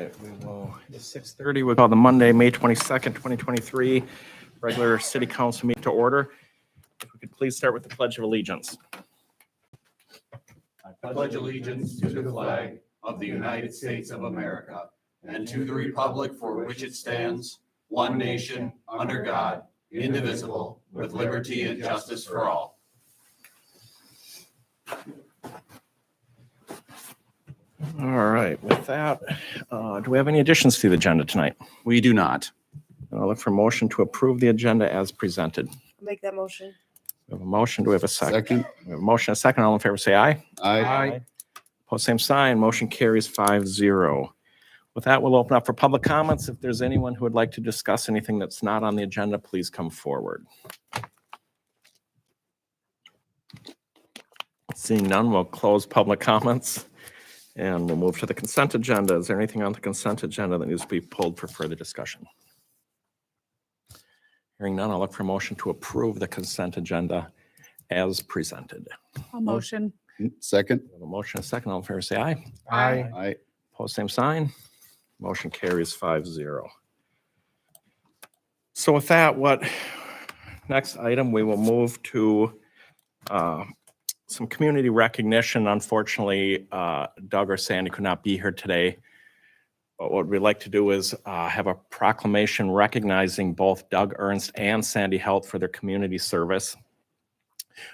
right, it's 6:30. We'll call the Monday, May 22nd, 2023 regular city council meeting to order. If we could please start with the Pledge of Allegiance. I pledge allegiance to the flag of the United States of America and to the republic for which it stands, one nation, under God, indivisible, with liberty and justice for all. All right, with that, do we have any additions to the agenda tonight? We do not. I'll look for a motion to approve the agenda as presented. I'll make that motion. We have a motion. Do we have a second? Second. We have a motion, a second. All in favor, say aye. Aye. Opposed, same sign. Motion carries 5-0. With that, we'll open up for public comments. If there's anyone who would like to discuss anything that's not on the agenda, please come forward. Seeing none, we'll close public comments and we'll move to the consent agenda. Is there anything on the consent agenda that needs to be pulled for further discussion? Hearing none, I'll look for a motion to approve the consent agenda as presented. A motion. Second. We have a motion, a second. All in favor, say aye. Aye. Opposed, same sign. Motion carries 5-0. So with that, next item, we will move to some community recognition. Unfortunately, Doug or Sandy could not be here today. But what we'd like to do is have a proclamation recognizing both Doug Ernst and Sandy Helt for their community service.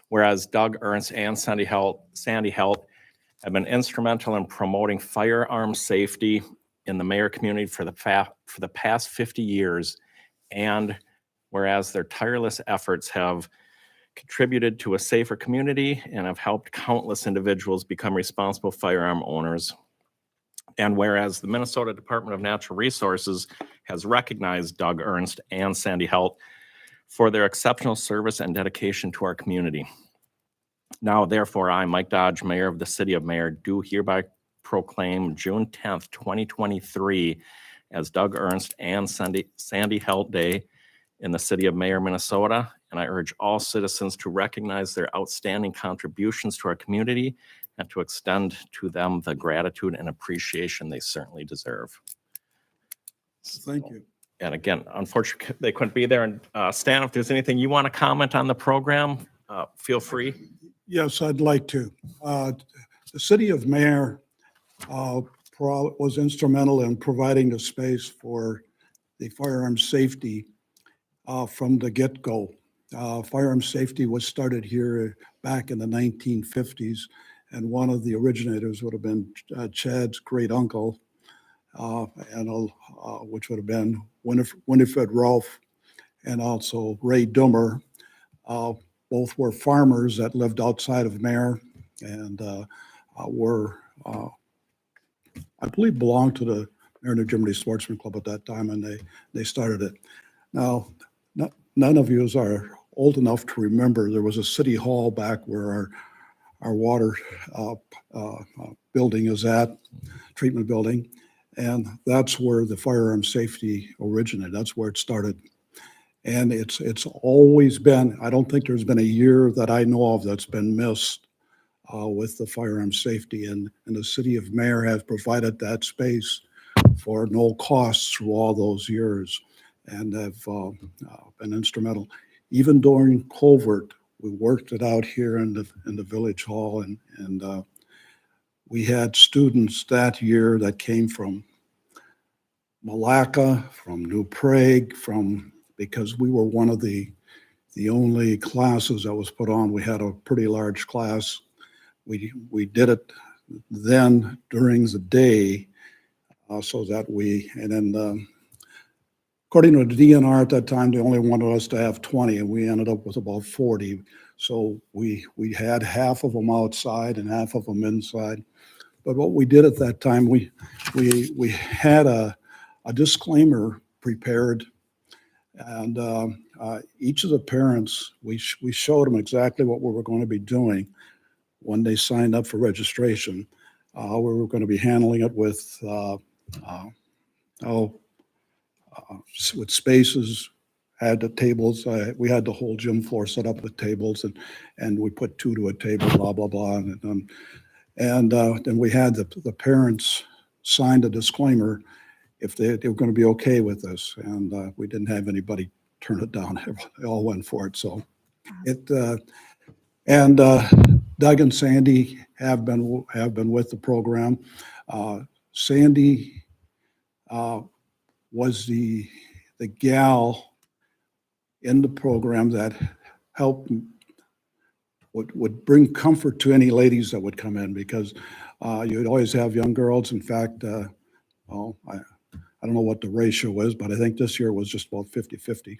Whereas Doug Ernst and Sandy Helt have been instrumental in promoting firearm safety in the Mayer community for the past 50 years, and whereas their tireless efforts have contributed to a safer community and have helped countless individuals become responsible firearm owners. And whereas the Minnesota Department of Natural Resources has recognized Doug Ernst and Sandy Helt for their exceptional service and dedication to our community. Now, therefore, I, Mike Dodge, Mayor of the City of Mayer, do hereby proclaim June 10th, 2023 as Doug Ernst and Sandy Helt Day in the City of Mayer, Minnesota. And I urge all citizens to recognize their outstanding contributions to our community and to extend to them the gratitude and appreciation they certainly deserve. Thank you. And again, unfortunately, they couldn't be there. And Stan, if there's anything you want to comment on the program, feel free. Yes, I'd like to. The city of Mayer was instrumental in providing the space for the firearm safety from the get-go. Firearm safety was started here back in the 1950s, and one of the originators would have been Chad's great uncle, which would have been Winifred Rolfe and also Ray Dummer. Both were farmers that lived outside of Mayer and were, I believe, belonged to the Mayer New Germany Sportsman Club at that time, and they started it. Now, none of you are old enough to remember there was a city hall back where our water building is at, treatment building, and that's where the firearm safety originated. That's where it started. And it's always been, I don't think there's been a year that I know of that's been missed with the firearm safety. And the city of Mayer has provided that space for no cost through all those years and have been instrumental. Even during COVID, we worked it out here in the village hall, and we had students that year that came from Malacca, from New Prague, because we were one of the only classes that was put on. We had a pretty large class. We did it then during the day, so that according to the DNR at that time, they only wanted us to have 20, and we ended up with about 40. So we had half of them outside and half of them inside. But what we did at that time, we had a disclaimer prepared, and each of the parents, we showed them exactly what we were going to be doing when they signed up for registration. We were going to be handling it with spaces, had the tables. We had the whole gym floor set up with tables, and we put 2 to a table, blah, blah, blah. And then we had the parents signed a disclaimer if they were going to be okay with this, and we didn't have anybody turn it down. They all went for it. So and Doug and Sandy have been with the program. Sandy was the gal in the program that helped would bring comfort to any ladies that would come in, because you'd always have young girls. In fact, I don't know what the ratio is, but I think this year was just about 50-50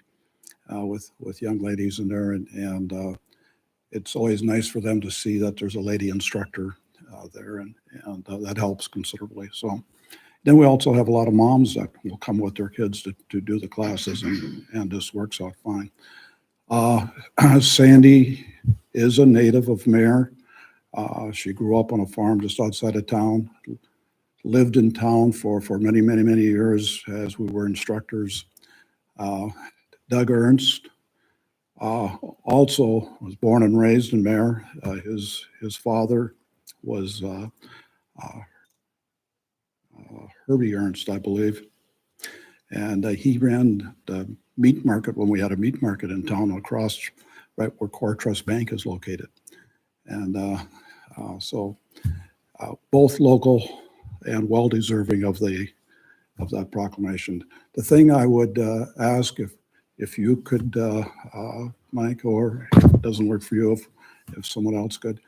with young ladies in there, and it's always nice for them to see that there's a lady instructor there, and that helps considerably. So then we also have a lot of moms that will come with their kids to do the classes, and this works out fine. Sandy is a native of Mare. She grew up on a farm just outside of town, lived in town for many, many, many years as we were instructors. Doug Ernst also was born and raised in Mare. His father was Herbie Ernst, I believe, and he ran the meat market when we had a meat market in town across right where Core Trust Bank is located. And so both local and well-deserving of that proclamation. The thing I would ask, if you could, Mike, or if it doesn't work for you, if someone else could,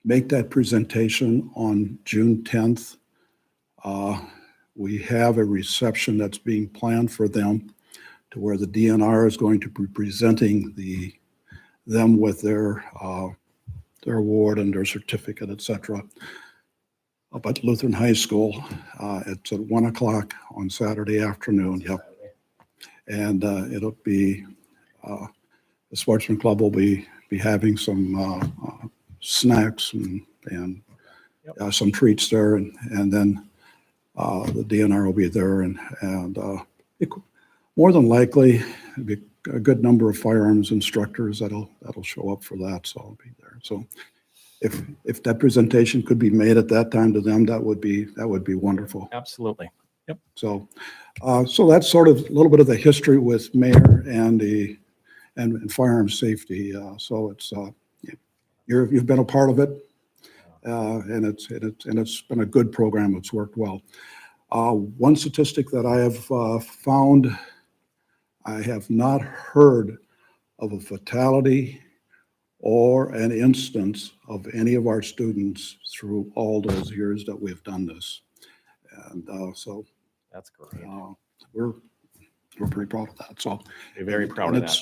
make that presentation on June 10th. We have a reception that's being planned for them, to where the DNR is going to be presenting them with their award and their certificate, etc. Up at Lutheran High School. It's at 1 o'clock on Saturday afternoon. Yep. And it'll be the Sportsman Club will be having some snacks and some treats there, and then the DNR will be there, and more than likely be a good number of firearms instructors that'll show up for that, so I'll be there. So if that presentation could be made at that time to them, that would be wonderful. Absolutely. Yep. So so that's sort of a little bit of the history with Mare and firearm safety. So it's you've been a part of it, and it's been a good program. It's worked well. One statistic that I have found, I have not heard of a fatality or an instance of any of our students through all those years that we've done this. And so That's great. we're pretty proud of that. So We're very proud of that.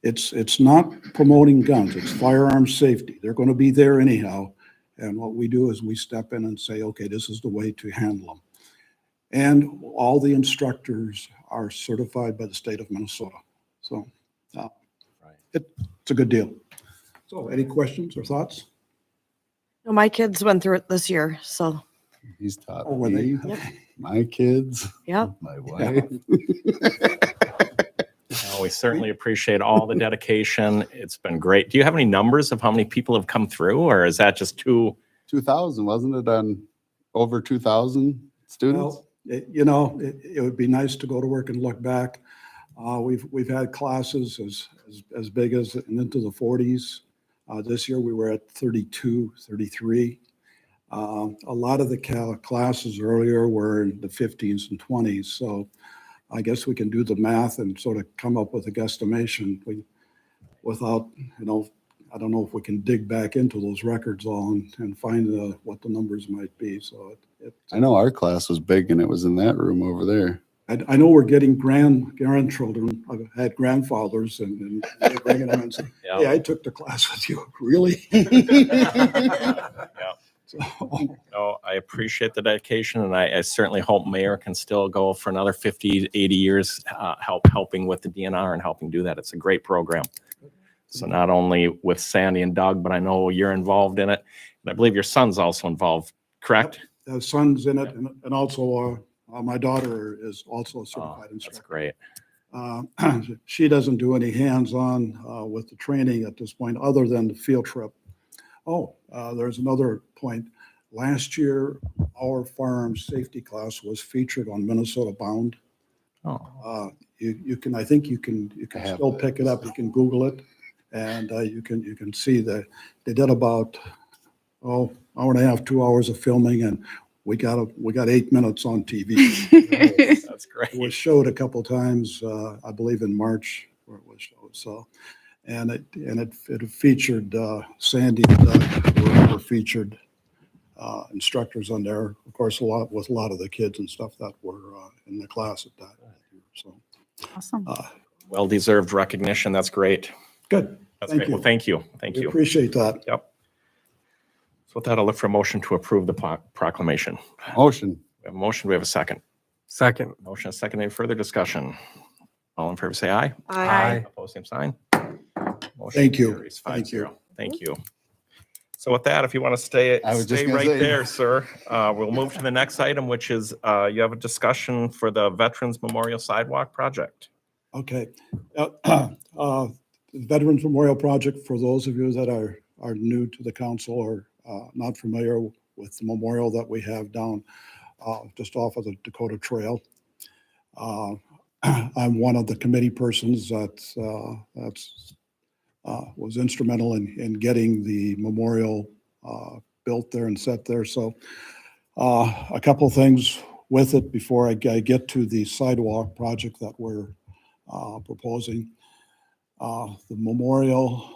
It's not promoting guns, it's firearm safety. They're going to be there anyhow. And what we do is we step in and say, okay, this is the way to handle them. And all the instructors are certified by the state of Minnesota. So it's a good deal. So any questions or thoughts? No, my kids went through it this year, so He's taught Oh, were me, they? Yep. my kids, yeah. my wife. Well, we certainly appreciate all the dedication. It's been great. Do you have any numbers of how many people have come through, or is that just too? 2000, wasn't it, on over 2,000 students? Well, it would be nice to go to work and look back. We've had classes as big as and into the 40s. This year we were at 32, 33. A lot of the classes earlier were in the 15s and 20s. So I guess we can do the math and sort of come up with a guesstimation without, I don't know if we can dig back into those records all and find what the numbers might be. So I know our class was big, and it was in that room over there. I know we're getting grandchildren. I've had grandfathers and they're bringing them and saying, Yeah. hey, I took the class with you. Really? Yeah. So, No, I appreciate the dedication, and I certainly hope Mayor can still go for another 50, 80 years, helping with the DNR and helping do that. It's a great program. So not only with Sandy and Doug, but I know you're involved in it. And I believe your son's also involved, correct? son's in it, and also my daughter is also a certified That's instructor. great. She doesn't do any hands-on with the training at this point, other than the field trip. There's another point. last year, our firearm safety class was featured on Minnesota Bound. Oh, You can, I think you can I have still that. pick it up. You can Google it. And you can see that they did about, hour and a half, 2 hours of filming, and we got 8 minutes on TV. that's great. It was showed a couple times, I believe in March where it was showed. So, and it featured Sandy and Doug were featured instructors on there. Of course, a lot of the kids and stuff that were in the class at that year. So, Awesome. Well-deserved recognition. That's great. good. That's Thank great. you. Well, thank you. Thank We you. appreciate that. Yep. So with that, I'll look for a motion to approve the proclamation. Motion. We have a motion. We have a second. Second. Motion, a second. Any further discussion? All in favor, say aye. I Opposed, same sign. Motion Thank you. carries Thank you. 5-0. Thank you. So with that, if you want to stay I was just gonna right say. there, sir, we'll move to the next item, which is you have a discussion for the Veterans Memorial Sidewalk Project. Okay. Veterans Memorial Project, for those of you that are new to the council or not familiar with the memorial that we have down just off of the Dakota Trail. I'm one of the committee persons that was instrumental in getting the memorial built there and set there. So a couple of things with it before I get to the sidewalk project that we're proposing. The memorial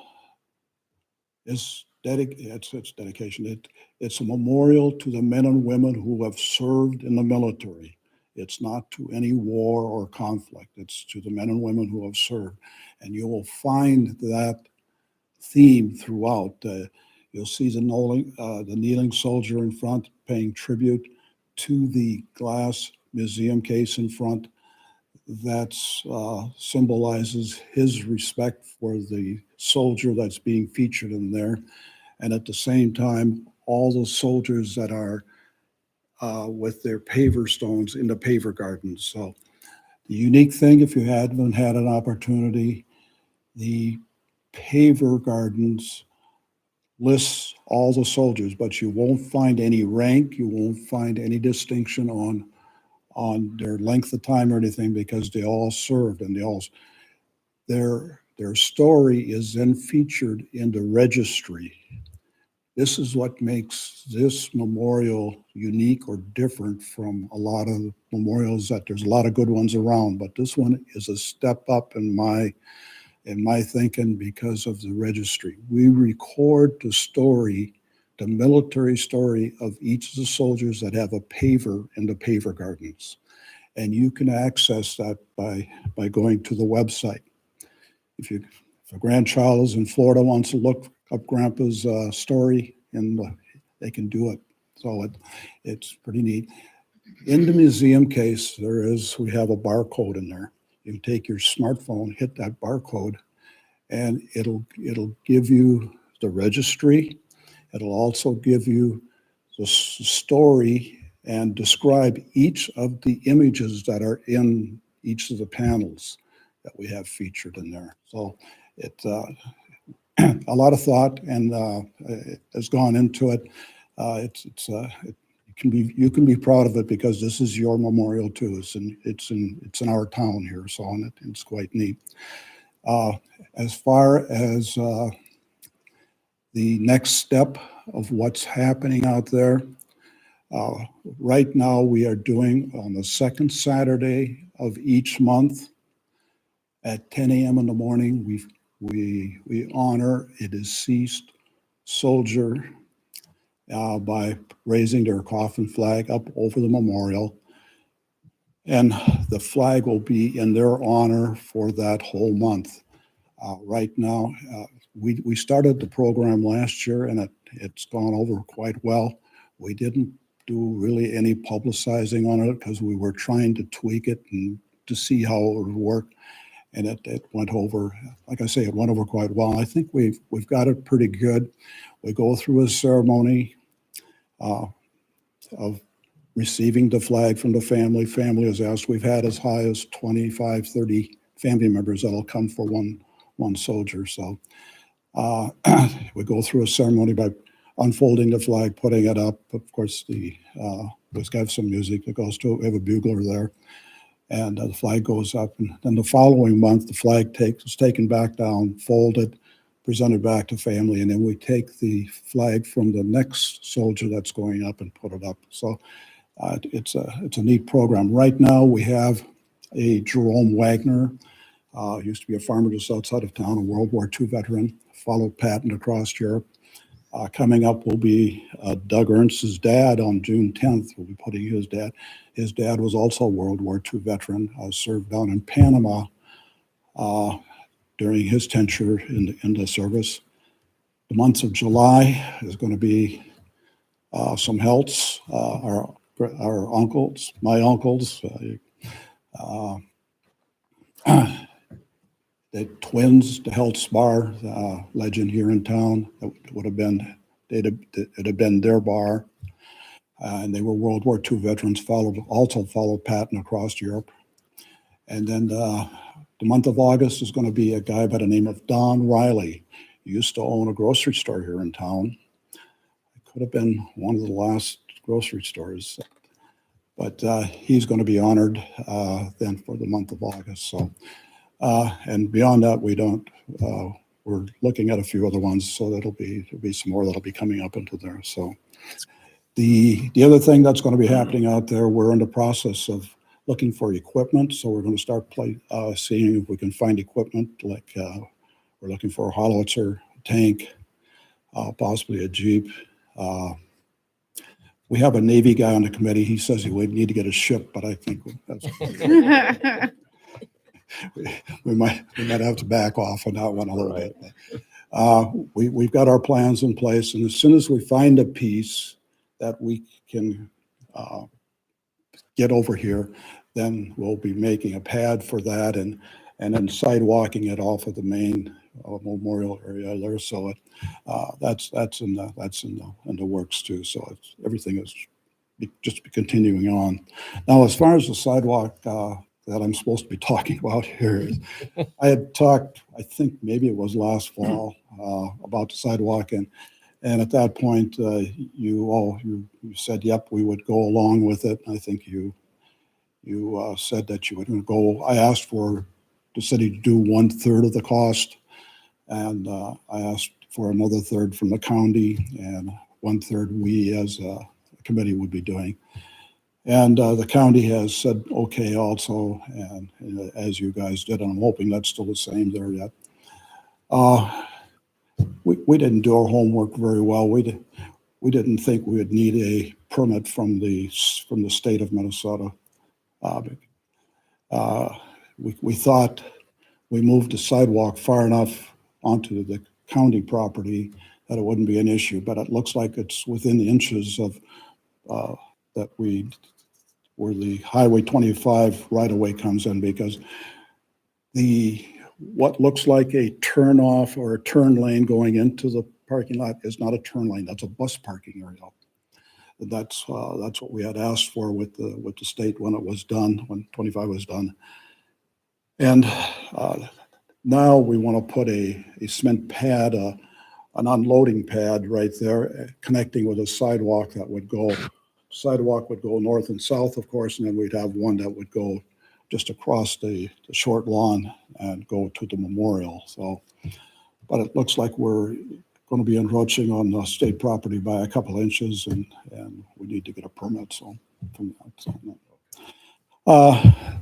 is its dedication. It's a memorial to the men and women who have served in the military. It's not to any war or conflict. It's to the men and women who have served. And you will find that theme throughout. You'll see the kneeling soldier in front paying tribute to the glass museum case in front. That symbolizes his respect for the soldier that's being featured in there. And at the same time, all the soldiers that are with their paver stones in the paver gardens. So the unique thing, if you haven't had an opportunity, the paver gardens lists all the soldiers, but you won't find any rank, you won't find any distinction on their length of time or anything, because they all served and their story is then featured in the registry. This is what makes this memorial unique or different from a lot of memorials that there's a lot of good ones around, but this one is a step up in my thinking because of the registry. We record the story, the military story of each of the soldiers that have a paver in the paver gardens. And you can access that by going to the website. If a grandchild is in Florida, wants to look up Grandpa's story, and they can do it. So it's pretty neat. In the museum case, we have a barcode in there. You can take your smartphone, hit that barcode, and it'll give you the registry. It'll also give you the story and describe each of the images that are in each of the panels that we have featured in there. So it's a lot of thought and has gone into it. You can be proud of it because this is your memorial too. It's in our town here, so it's quite neat. As far as the next step of what's happening out there, right now we are doing on the second Saturday of each month at 10 a.m. in the morning. We honor a deceased soldier by raising their coffin flag up over the memorial. And the flag will be in their honor for that whole month. Right now, we started the program last year and it's gone over quite well. We didn't do really any publicizing on it because we were trying to tweak it and to see how it would work. And it went over, like I say, it went over quite well. I think we've got it pretty good. We go through a ceremony of receiving the flag from the family. Family is asked. We've had as high as 25, 30 family members that'll come for one soldier. So we go through a ceremony by unfolding the flag, putting it up. Of course, we've got some music that goes to it. We have a bugler there. And the flag goes up. And then the following month, the flag is taken back down, folded, presented back to family. And then we take the flag from the next soldier that's going up and put it up. So it's a neat program. Right now, we have a Jerome Wagner, used to be a farmer just outside of town, a World War II veteran, followed Patton across Europe. Coming up will be Doug Ernst's dad on June 10th. We'll be putting his dad. His dad was also a World War II veteran, served down in Panama during his tenure in the service. The month of July is going to be some Helts, our uncles, my uncles, the twins, the Helts bar, legend here in town. That would have been, it had been their bar. And they were World War II veterans, also followed Patton across Europe. And then the month of August is going to be a guy by the name of Don Riley. He used to own a grocery store here in town. It could have been one of the last grocery stores. But he's going to be honored then for the month of August. So, and beyond that, we're looking at a few other ones. So there'll be some more that'll be coming up into there. So the other thing that's going to be happening out there, we're in the process of looking for equipment. So we're going to start seeing if we can find equipment like we're looking for a howitzer, a tank, possibly a Jeep. We have a Navy guy on the committee. He says he would need to get a ship, but I think that's we might have to back off on that one a little bit. We've got our plans in place, and as soon as we find a piece that we can get over here, then we'll be making a pad for that and then sidewalking it off of the main memorial area there. So that's in the works too. So everything is just continuing on. Now, as far as the sidewalk that I'm supposed to be talking about here, I had talked, I think maybe it was last fall, about the sidewalk, and at that point you said, yep, we would go along with it. I think you said that you would go. I asked for the city to do 1/3 of the cost, and I asked for another third from the county, and 1/3 we as a committee would be doing. And the county has said okay also, and as you guys did, and I'm hoping that's still the same there yet. We didn't do our homework very well. We didn't think we would need a permit from the state of Minnesota. We thought we moved the sidewalk far enough onto the county property that it wouldn't be an issue, but it looks like it's within the inches of where the Highway 25 right-of-way comes in, because what looks like a turn off or a turn lane going into the parking lot is not a turn lane. That's a bus parking area. That's what we had asked for with the state when it was done, when 25 was done. And now we want to put a cement pad, an unloading pad right there, connecting with a sidewalk that would go. Sidewalk would go north and south, of course, and then we'd have one that would go just across the short lawn and go to the memorial. So, but it looks like we're going to be encroaching on the state property by a couple inches, and we need to get a permit. So, from that,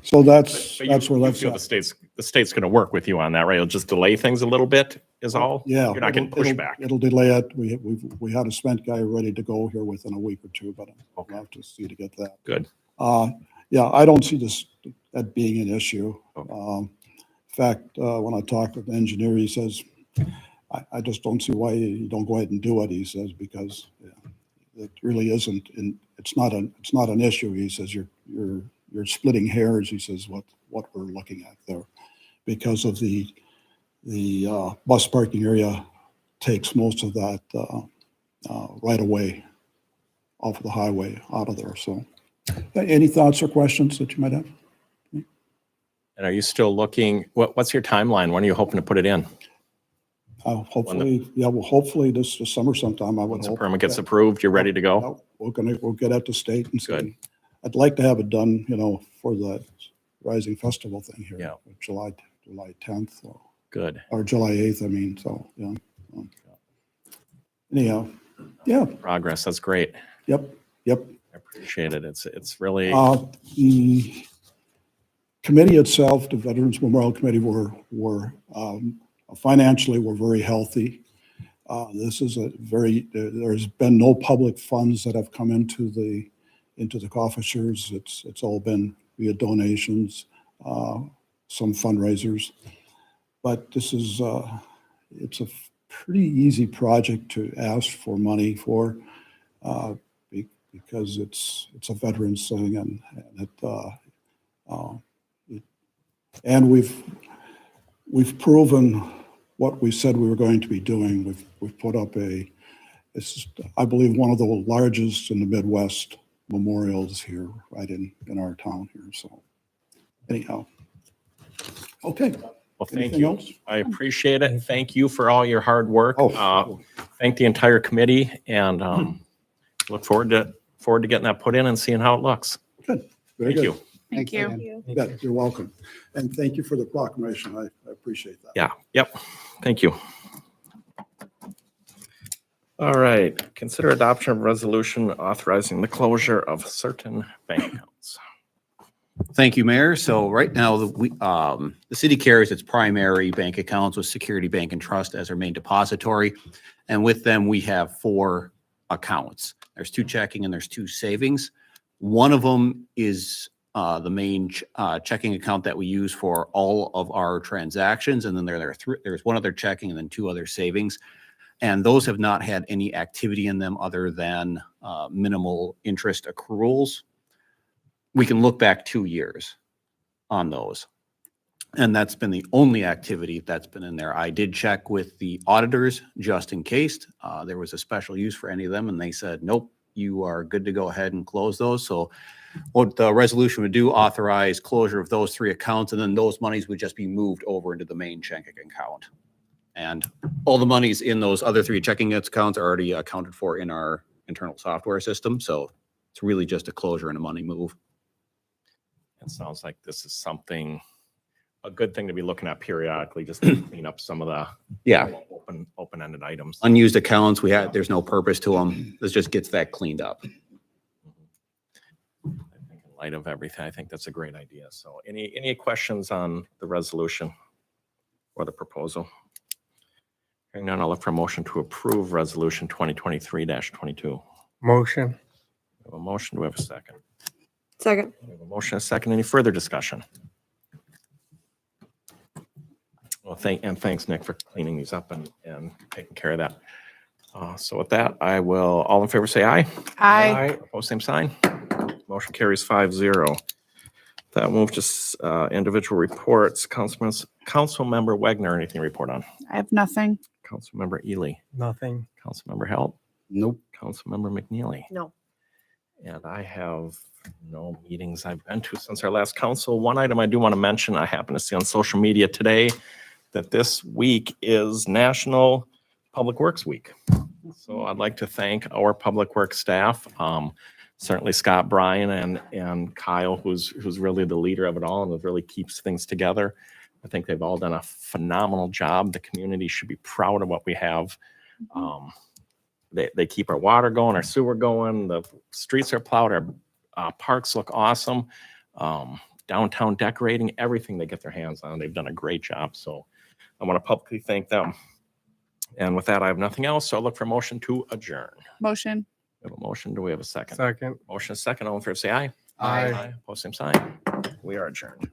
so that's But where you that's feel at. the state's going to work with you on that, right? It'll just delay things a little bit is all? Yeah, You're not getting pushback. It'll delay it. We had a cement guy ready to go here within a week or two, but we'll have to see to get that. Good. Yeah, I don't see that being an issue. Okay. In fact, when I talked with the engineer, he says, I just don't see why you don't go ahead and do it. He says, because it really isn't, it's not an issue. He says, you're splitting hairs. He says, what we're looking at there, because of the bus parking area takes most of that right away off of the highway out of there. So any thoughts or questions that you might have? And are you still looking, what's your timeline? When are you hoping to put it in? Hopefully, yeah, well, hopefully this summer sometime, I would Once the hope. permit gets Yeah. approved, you're ready to go? No, we'll get at the state and Good. see. I'd like to have it done, for the Rising Festival thing here. Yeah. July 10th Good. or July 8th, I mean, so, yeah. Anyhow, yeah, Progress. That's great. yep. I appreciate it. It's really, The committee itself, the Veterans Memorial Committee, financially, we're very healthy. This is there's been no public funds that have come into the coffers. It's all been via donations, some fundraisers. But this is, it's a pretty easy project to ask for money for, because it's a veterans thing and we've proven what we said we were going to be doing. We've put up I believe, one of the largest in the Midwest memorials here, right in our town here. So anyhow, okay. well, thank Anything you. else? I appreciate it. Thank you for all your hard work. Oh. Thank the entire committee and look forward to getting that put in and seeing how it looks. Good. Very Thank good. you. Thank you. You bet. You're welcome. And thank you for the proclamation. I appreciate that. Yeah, yep. Thank you. All right, consider adoption of resolution authorizing the closure of certain bank accounts. Thank you, Mayor. So right now, the city carries its primary bank accounts with Security Bank and Trust as our main depository. And with them, we have 4 accounts. There's 2 checking and there's 2 savings. One of them is the main checking account that we use for all of our transactions. And then there's 1 other checking and then 2 other savings. And those have not had any activity in them other than minimal interest accruals. We can look back 2 years on those. And that's been the only activity that's been in there. I did check with the auditors just in case there was a special use for any of them. And they said, nope, you are good to go ahead and close those. So what the resolution would do, authorize closure of those 3 accounts, and then those monies would just be moved over into the main checking account. And all the monies in those other 3 checking accounts are already accounted for in our internal software system. So it's really just a closure and a money move. It sounds like this is a good thing to be looking at periodically, just to clean up some of the Yeah. open-ended items. Unused accounts, there's no purpose to them. This just gets that cleaned up. I think in light of everything, I think that's a great idea. So any questions on the resolution or the proposal? Hearing none, I'll look for a motion to approve resolution 2023-22. Motion. We have a motion. Do we have a second? Second. We have a motion, a second. Any further discussion? Well, thanks, Nick, for cleaning these up and taking care of that. So with that, all in favor say aye. Aye. Opposed, same sign. Motion carries 5-0. That move to individual reports. Councilmember Wagner, anything to report on? I have nothing. Councilmember Ely. Nothing. Councilmember Halt. Nope. Councilmember McNeely. No. And I have no meetings I've been to since our last council. One item I do want to mention, I happen to see on social media today that this week is National Public Works Week. So I'd like to thank our Public Works staff, certainly Scott Bryan and Kyle, who's really the leader of it all and really keeps things together. I think they've all done a phenomenal job. The community should be proud of what we have. They keep our water going, our sewer going, the streets are plowed, our parks look awesome. Downtown decorating, everything they get their hands on, they've done a great job. So I want to publicly thank them. And with that, I have nothing else. So I'll look for a motion to adjourn. Motion. We have a motion. Do we have a second? Second. Motion is second. All in favor, say aye. Aye. Opposed, same sign. We are adjourned.